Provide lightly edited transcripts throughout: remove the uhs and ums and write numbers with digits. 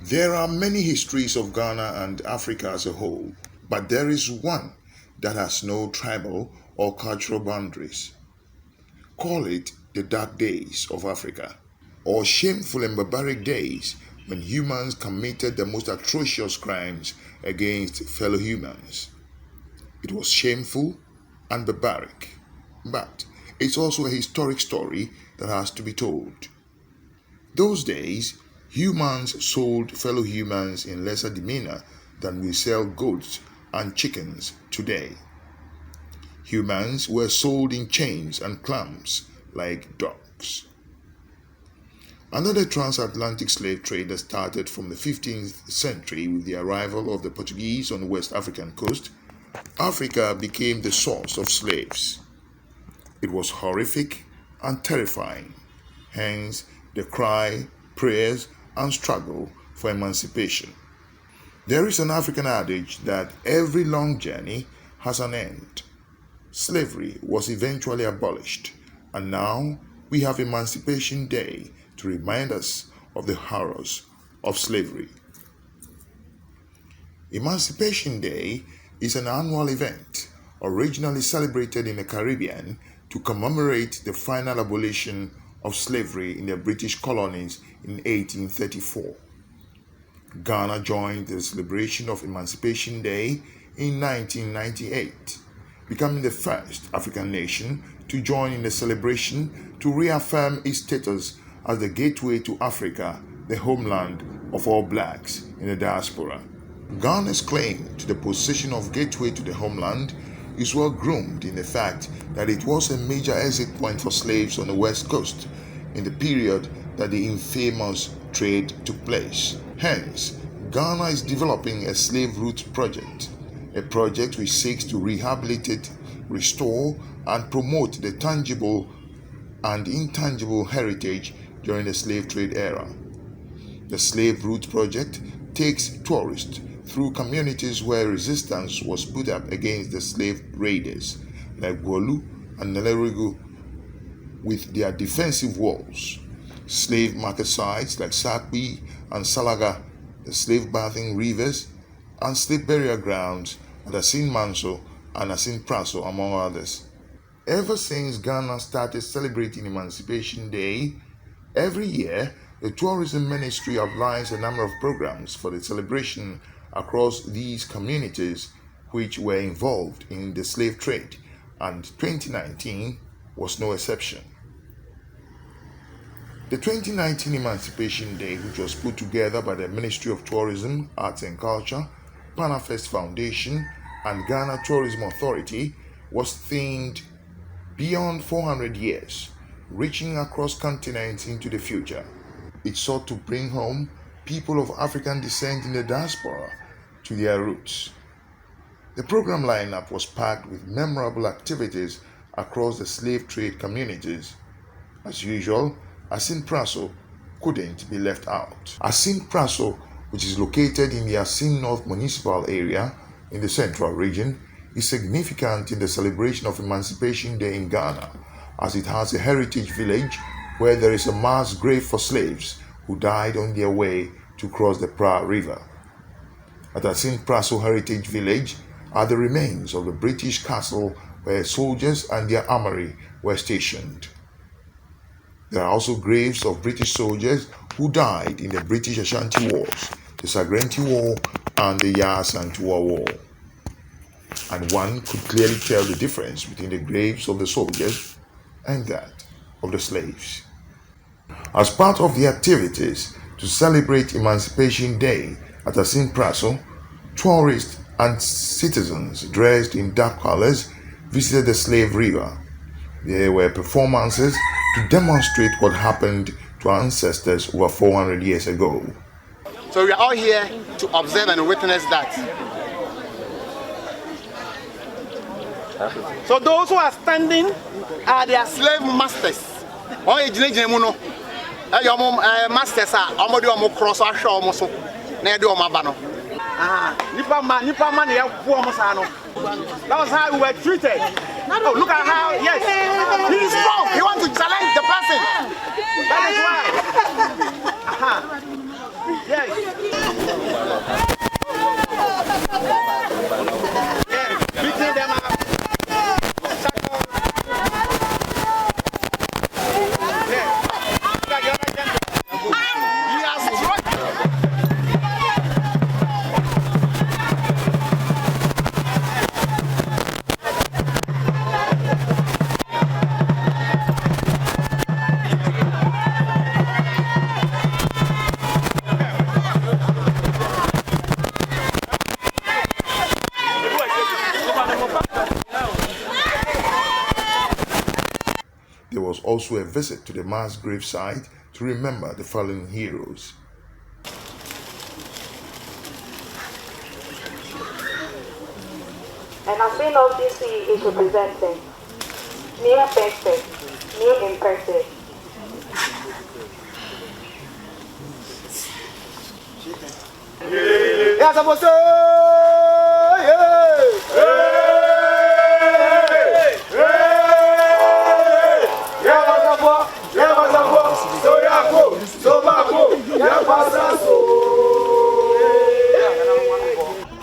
There are many histories of Ghana and Africa as a whole, but there is one that has no tribal or cultural boundaries. Call it the dark days of Africa, or shameful and barbaric days when humans committed the most atrocious crimes against fellow humans. It was shameful and barbaric, but it's also a historic story that has to be told. Those days, humans sold fellow humans in lesser demeanor than we sell goats and chickens today. Humans were sold in chains and clamps like dogs. Another transatlantic slave trade that started from the 15th century with the arrival of the Portuguese on the West African coast, Africa became the source of slaves. It was horrific and terrifying, hence the cry, prayers, and struggle for emancipation. There is an African adage that every long journey has an end. Slavery was eventually abolished, and now we have Emancipation Day to remind us of the horrors of slavery. Emancipation Day is an annual event originally celebrated in the Caribbean to commemorate the final abolition of slavery in the British colonies in 1834. Ghana joined the celebration of Emancipation Day in 1998, becoming the first African nation to join in the celebration to reaffirm its status as the gateway to Africa, the homeland of all blacks in the diaspora. Ghana's claim to the position of gateway to the homeland is well groomed in the fact that it was a major exit point for slaves on the west coast in the period that the infamous trade took place. Hence, Ghana is developing a slave route project, a project which seeks to rehabilitate, restore, and promote the tangible and intangible heritage during the slave trade era. The slave route project takes tourists through communities where resistance was put up against the slave raiders like Gwolu and Nelerigu with their defensive walls, slave market sites like Sakpi and Salaga, the slave bathing rivers, and slave burial grounds at Asin Manso and Asin Praso, among others. Ever since Ghana started celebrating Emancipation Day, every year the Tourism Ministry outlines a number of programs for the celebration across these communities which were involved in the slave trade, and 2019 was no exception. The 2019 Emancipation Day, which was put together by the Ministry of Tourism, Arts and Culture, Panafest Foundation, and Ghana Tourism Authority, was themed Beyond 400 Years, Reaching Across Continents into the Future. It sought to bring home people of African descent in the diaspora to their roots. The program lineup was packed with memorable activities across the slave trade communities. As usual, Asin Praso couldn't be left out. Asin Praso, which is located in the Asin North Municipal Area in the Central Region, is significant in the celebration of Emancipation Day in Ghana, as it has a heritage village where there is a mass grave for slaves who died on their way to cross the Pra River. At Asin Praso Heritage Village are the remains of the British castle where soldiers and their armory were stationed. There are also graves of British soldiers who died in the British Ashanti Wars, the Sagrenti War, and the Yasantua War. And one could clearly tell the difference between the graves of the soldiers and that of the slaves. As part of the activities to celebrate Emancipation Day at Asin Praso, tourists and citizens dressed in dark colors visited the slave river. There were performances to demonstrate what happened to our ancestors over 400 years ago. So we are all here to observe and witness that. So those who are standing are their slave masters. Masters are cross our show. That was how we were treated. Oh, look at how, yes, he is strong. He wants to challenge the person. That is why. Yes. Beating them up. There was also a visit to the mass grave site to remember the fallen heroes. And as we know, DC is representing near perfect, near imperfect. Yes, I'm also.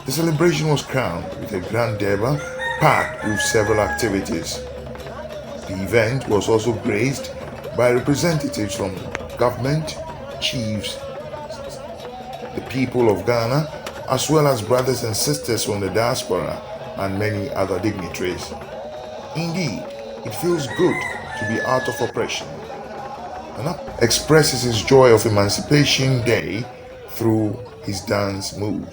The celebration was crowned with a grand derby packed with several activities. The event was also graced by representatives from government, chiefs, the people of Ghana, as well as brothers and sisters from the diaspora and many other dignitaries. Indeed, it feels good to be out of oppression. And expresses his joy of Emancipation Day through his dance moves.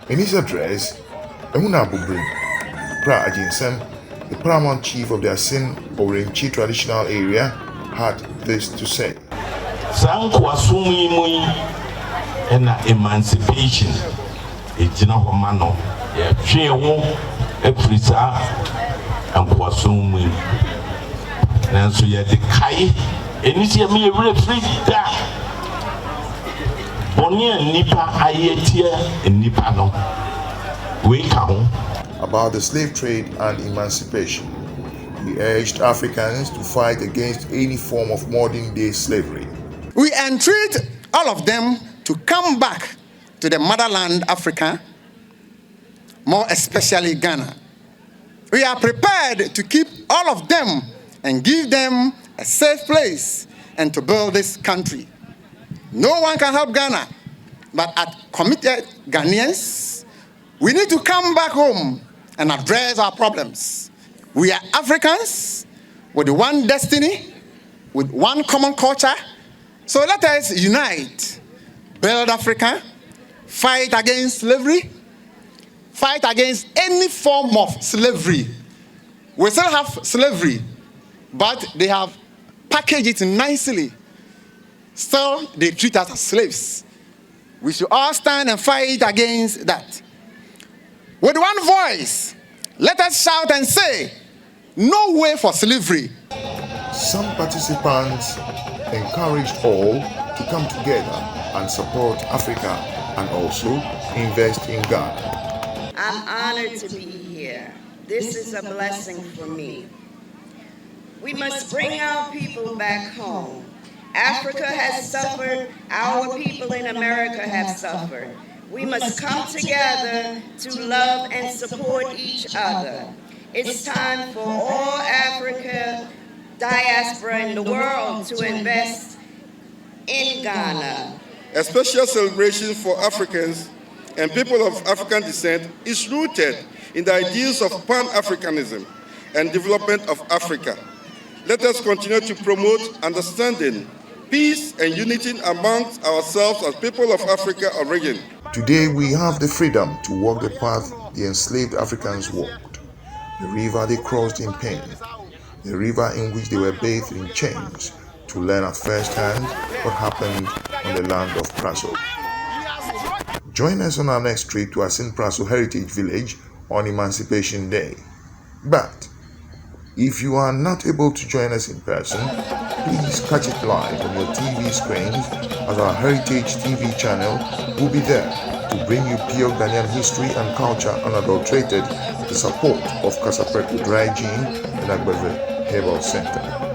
In his address, Ehuna Bubri Pra Ajinsem, the paramount chief of the Asin Orenchi traditional area, had this to say. And emancipation, it's not a man of a prisa and Kwasumi. And so you had the Kai, and it's a mere refree that Bonia Nipa Ayetia and Nipano. Wake up. About the slave trade and emancipation, he urged Africans to fight against any form of modern-day slavery. We entreat all of them to come back to the motherland Africa, more especially Ghana. We are prepared to keep all of them and give them a safe place and to build this country. No one can help Ghana, but as committed Ghanaians, we need to come back home and address our problems. We are Africans with one destiny, with one common culture. So let us unite, build Africa, fight against slavery, fight against any form of slavery. We still have slavery, but they have packaged it nicely. Still, they treat us as slaves. We should all stand and fight against that. With one voice, let us shout and say, no way for slavery. Some participants encouraged all to come together and support Africa and also invest in Ghana. I'm honored to be here. This is a blessing for me. We must bring our people back home. Africa has suffered, our people in America have suffered. We must come together to love and support each other. It's time for all Africa diaspora in the world to invest in Ghana. A special celebration for Africans and people of African descent is rooted in the ideals of Pan-Africanism and development of Africa. Let us continue to promote understanding, peace, and unity amongst ourselves as people of Africa origin. Today we have the freedom to walk the path the enslaved Africans walked, the river they crossed in pain, the river in which they were bathed in chains, to learn at first hand what happened on the land of Praso. Join us on our next trip to Asin Praso Heritage Village on Emancipation Day. But if you are not able to join us in person, please catch it live on your TV screens as our Heritage TV channel will be there. to bring you pure Ghanaian history and culture unadulterated with the support of Kasapreko Dry Gin and Agbeve Herbal Center.